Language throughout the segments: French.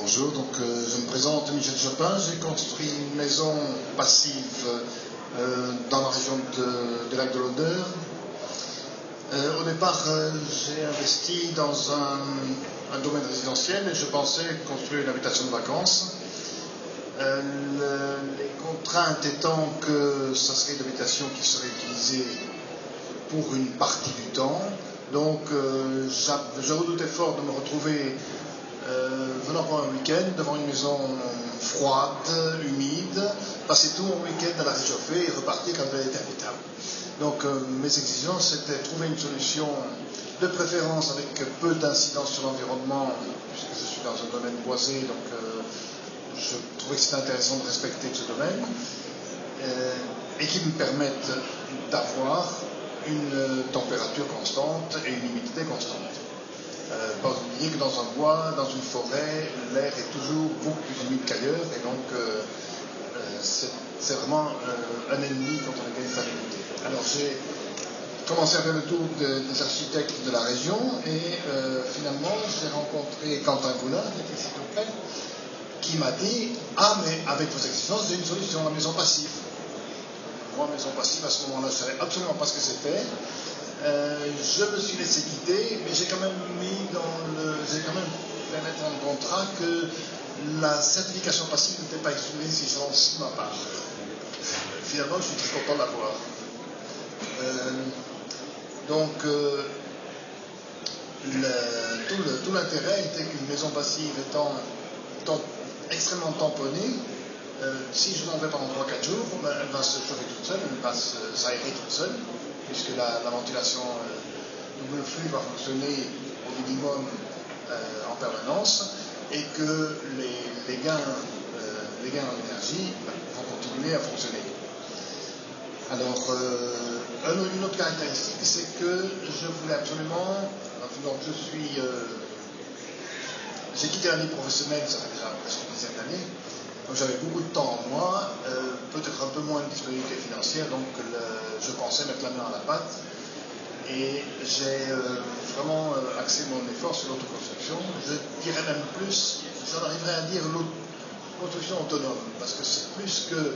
Bonjour, je me présente Michel Chopin. J'ai construit une maison passive dans la région de Lac de l'Odeur. Au départ, j'ai investi dans un domaine résidentiel et je pensais construire une habitation de vacances. Les contraintes étant que ça serait une habitation qui serait utilisée pour une partie du temps. Donc je redoutais fort de me retrouver venant pour un week-end devant une maison froide, humide, passer tout mon week-end à la réchauffer et repartir quand elle était habitable. Donc mes exigences c'était trouver une solution de préférence avec peu d'incidence sur l'environnement, puisque je suis dans un domaine boisé, donc je trouvais que c'était intéressant de respecter ce domaine, et qui me permette d'avoir une température constante et une humidité constante. Pas oublier que dans un bois, dans une forêt, l'air est toujours beaucoup plus humide qu'ailleurs, et donc c'est vraiment un ennemi contre lequel il fallait lutter. Alors j'ai commencé à faire le tour des architectes de la région, et finalement j'ai rencontré Quentin Goulard, qui était ici tout près, qui m'a dit « Ah, mais avec vos exigences, j'ai une solution, la maison passive ». Moi, maison passive, à ce moment-là, je ne savais absolument pas ce que c'était. Je me suis laissé guider, mais j'ai quand même fait mettre dans le contrat que la certification passive n'était pas excluée si je lance ma part. Finalement, je suis très content d'avoir. Tout l'intérêt était qu'une maison passive étant extrêmement tamponnée, si je m'en vais pendant 3-4 jours, elle va se chauffer toute seule, elle va s'aérer toute seule, puisque la ventilation double flux va fonctionner au minimum en permanence, et que les gains en énergie vont continuer à fonctionner. Alors, une autre caractéristique, c'est que je voulais absolument, donc j'ai quitté la vie professionnelle, ça fait déjà presque une dizaine d'années, donc j'avais beaucoup de temps en moi, peut-être un peu moins de disponibilité financière, donc je pensais mettre la main à la pâte, et j'ai vraiment axé mon effort sur l'autoconstruction. Je dirais même plus, j'en arriverais à dire l'autoconstruction autonome, parce que c'est plus que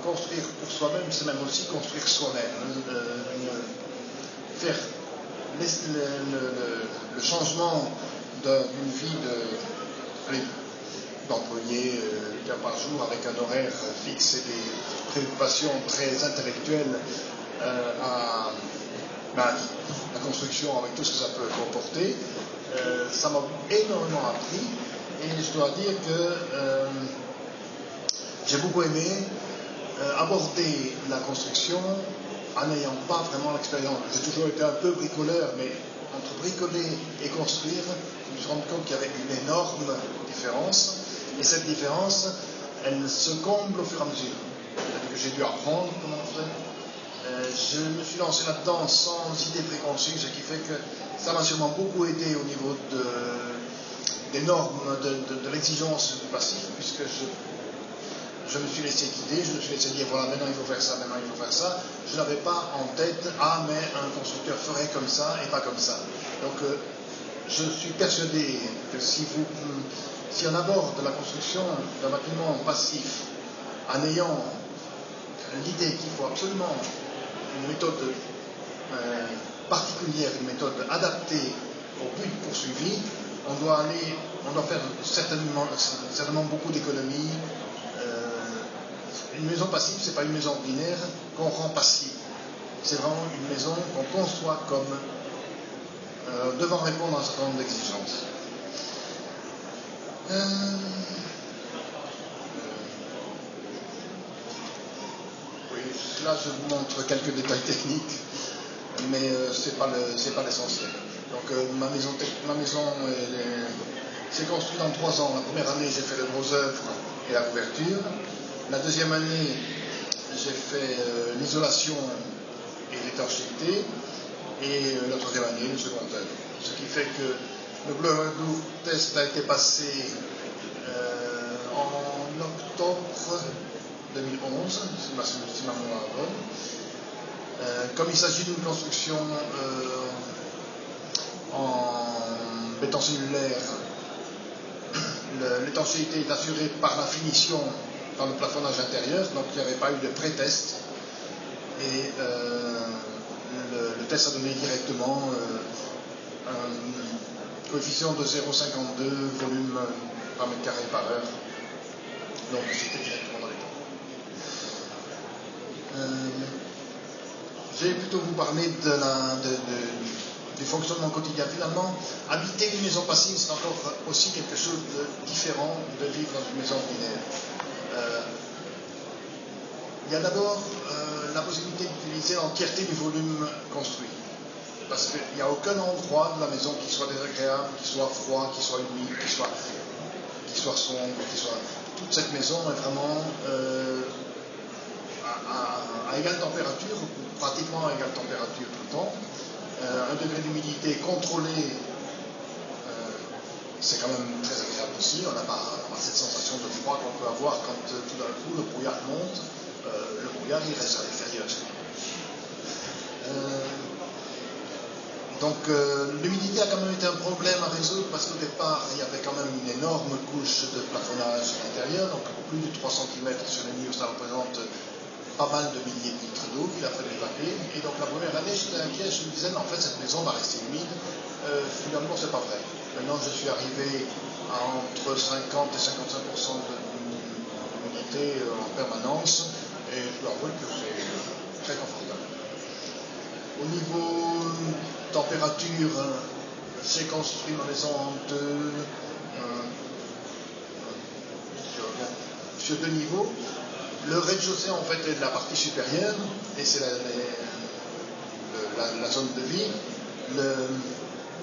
construire pour soi-même, c'est même aussi construire soi-même. Faire le changement d'une vie d'employé 8 heures par jour avec un horaire fixe et des préoccupations très intellectuelles à la construction avec tout ce que ça peut comporter. Ça m'a énormément appris, et je dois dire que j'ai beaucoup aimé aborder la construction en n'ayant pas vraiment l'expérience. J'ai toujours été un peu bricoleur, mais entre bricoler et construire, je me suis rendu compte qu'il y avait une énorme différence, et cette différence, elle se comble au fur et à mesure. C'est-à-dire que j'ai dû apprendre comment on faisait. Je me suis lancé là-dedans sans idée préconçue, ce qui fait que ça m'a sûrement beaucoup aidé au niveau des normes, de l'exigence du passif, puisque je me suis laissé guider, je me suis laissé dire voilà, maintenant il faut faire ça, maintenant il faut faire ça. Je n'avais pas en tête ah, mais un constructeur ferait comme ça et pas comme ça. Donc je suis persuadé que si on aborde la construction d'un bâtiment passif en ayant l'idée qu'il faut absolument une méthode particulière, une méthode adaptée au but poursuivi, on doit faire certainement beaucoup d'économies. Une maison passive, ce n'est pas une maison ordinaire qu'on rend passive. C'est vraiment une maison qu'on conçoit comme devant répondre à un certain nombre d'exigences. Oui, là je vous montre quelques détails techniques, mais ce n'est pas l'essentiel. Donc ma maison s'est construite en 3 ans. La première année, j'ai fait les gros œuvres et la couverture. La deuxième année, j'ai fait l'isolation et l'étanchéité, et la troisième année, le second œuvre. Ce qui fait que le Blue Roof test a été passé en octobre 2011, si ma mémoire est bonne. Comme il s'agit d'une construction en béton cellulaire, l'étanchéité est assurée par la finition dans le plafonnage intérieur, donc il n'y avait pas eu de pré-test. Et le test a donné directement un coefficient de 0,52 volume par mètre carré par heure. Donc c'était directement dans les temps. Je vais plutôt vous parler du fonctionnement quotidien. Finalement, habiter une maison passive, c'est encore aussi quelque chose de différent de vivre dans une maison ordinaire. Il y a d'abord la possibilité d'utiliser l'entièreté du volume construit. Parce qu'il n'y a aucun endroit de la maison qui soit désagréable, qui soit froid, qui soit humide, qui soit sombre, toute cette maison est vraiment à égale température, ou pratiquement à égale température tout le temps. Un degré d'humidité contrôlé, c'est quand même très agréable aussi. On n'a pas cette sensation de froid qu'on peut avoir quand tout d'un coup le brouillard monte. Le brouillard il reste à l'extérieur. Donc l'humidité a quand même été un problème à résoudre parce qu'au départ il y avait quand même une énorme couche de plafonnage à l'intérieur, donc plus de 3 cm sur les murs, ça représente pas mal de milliers de litres d'eau qu'il a fallu évacuer. Et donc la première année j'étais inquiet, je me disais mais en fait cette maison va rester humide. Finalement c'est pas vrai. Maintenant je suis arrivé à entre 50 et 55% d'humidité en permanence et je dois avouer que c'est très confortable. Au niveau température, j'ai construit ma maison sur deux niveaux. Le rez-de-chaussée en fait est de la partie supérieure et c'est la zone de vie.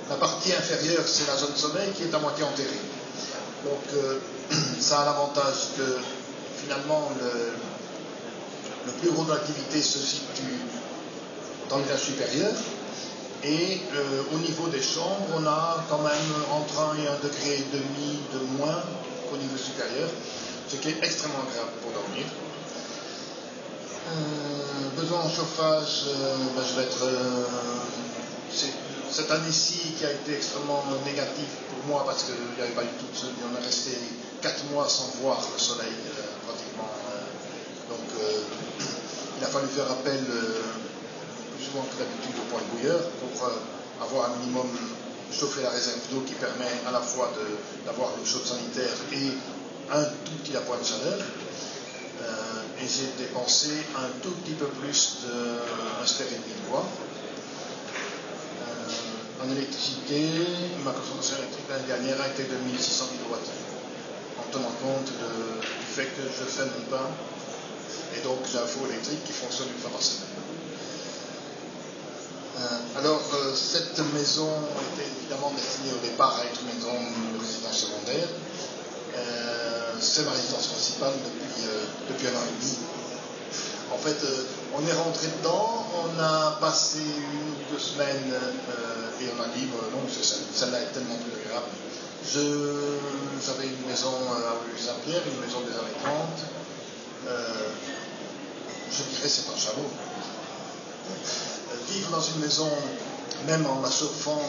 La partie inférieure c'est la zone sommeil qui est à moitié enterrée. Donc ça a l'avantage que finalement le plus gros de l'activité se situe dans l'étage supérieur et au niveau des chambres on a quand même entre 1 et 1,5 degré de moins qu'au niveau supérieur, ce qui est extrêmement agréable pour dormir. Besoin en chauffage, je vais être cette année-ci qui a été extrêmement négative pour moi parce qu'il n'y avait pas eu tout, on est resté 4 mois sans voir le soleil pratiquement, donc il a fallu faire appel plus souvent que d'habitude au point de bouilleur pour avoir un minimum chauffé la réserve d'eau qui permet à la fois d'avoir l'eau chaude sanitaire et un tout petit appoint de chaleur. Et j'ai dépensé un tout petit peu plus d'un stéréo de bois. En électricité, ma consommation électrique l'année dernière a été de 1600 kWh, en tenant compte du fait que je fais mon pain et donc j'ai un four électrique qui fonctionne une fois par semaine. Alors, cette maison était évidemment destinée au départ à être une maison de résidence secondaire. C'est ma résidence principale depuis 1 an et demi. En fait, on est rentré dedans, on a passé 1 ou 2 semaines et on a dit non, celle-là est tellement plus agréable. J'avais une maison à Saint-Pierre, une maison des années 30. Je dirais c'est un chameau. Vivre dans une maison, même en la chauffant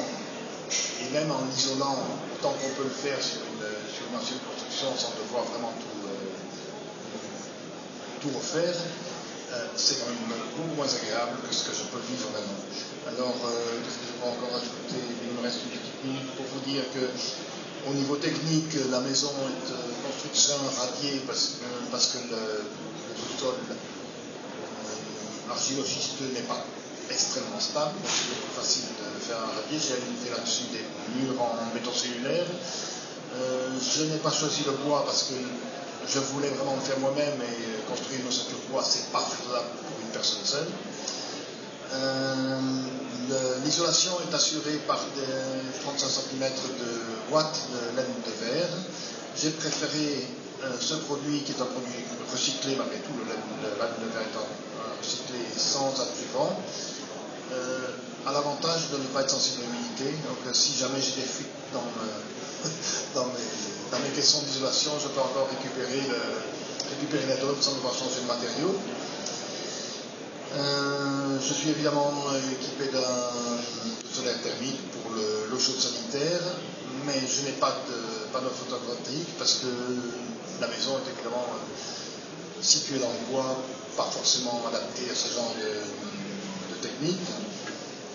et même en l'isolant, tant qu'on peut le faire sur une ancienne construction sans devoir vraiment tout refaire, c'est quand même beaucoup moins agréable que ce que je peux vivre maintenant. Alors, qu'est-ce que je peux encore ajouter? Il me reste une petite minute pour vous dire que au niveau technique, la maison est construction radiée parce que le sous-sol argilo-schisteux n'est pas extrêmement stable, donc c'est plus facile de faire un radier. J'ai aligné là-dessus des murs en béton cellulaire. Je n'ai pas choisi le bois parce que je voulais vraiment le faire moi-même et construire une ossature de bois, c'est pas faisable pour une personne seule. L'isolation est assurée par des 35 cm de watts de laine de verre. J'ai préféré ce produit qui est un produit recyclé malgré tout, le laine de verre étant recyclé sans adjuvant, a l'avantage de ne pas être sensible à l'humidité. Donc si jamais j'ai des fuites dans mes caissons d'isolation, je peux encore récupérer la donne sans devoir changer de matériaux. Je suis évidemment équipé d'un solaire thermique pour l'eau chaude sanitaire, mais je n'ai pas de panneaux photovoltaïques parce que la maison était clairement située dans le bois, pas forcément adaptée à ce genre de technique.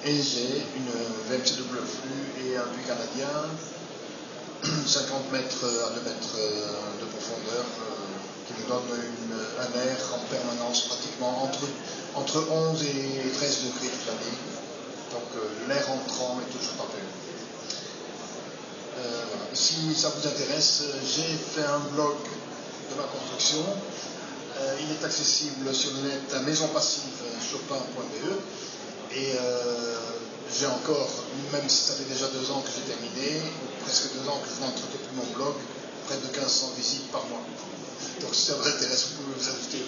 Et j'ai une VMC double flux et un puits canadien, 50 mètres à 2 mètres de profondeur, qui me donne un air en permanence pratiquement entre 11 et 13 degrés toute l'année. Donc l'air entrant est toujours pas perdu. Voilà. Si ça vous intéresse, j'ai fait un blog de ma construction. Il est accessible sur le net à maisonpassive-chopin.be et j'ai encore, même si ça fait déjà 2 ans que j'ai terminé, ou presque 2 ans que je n'entretien plus mon blog, près de 1500 visites par mois. Donc si ça vous intéresse, vous pouvez vous ajouter.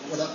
Voilà.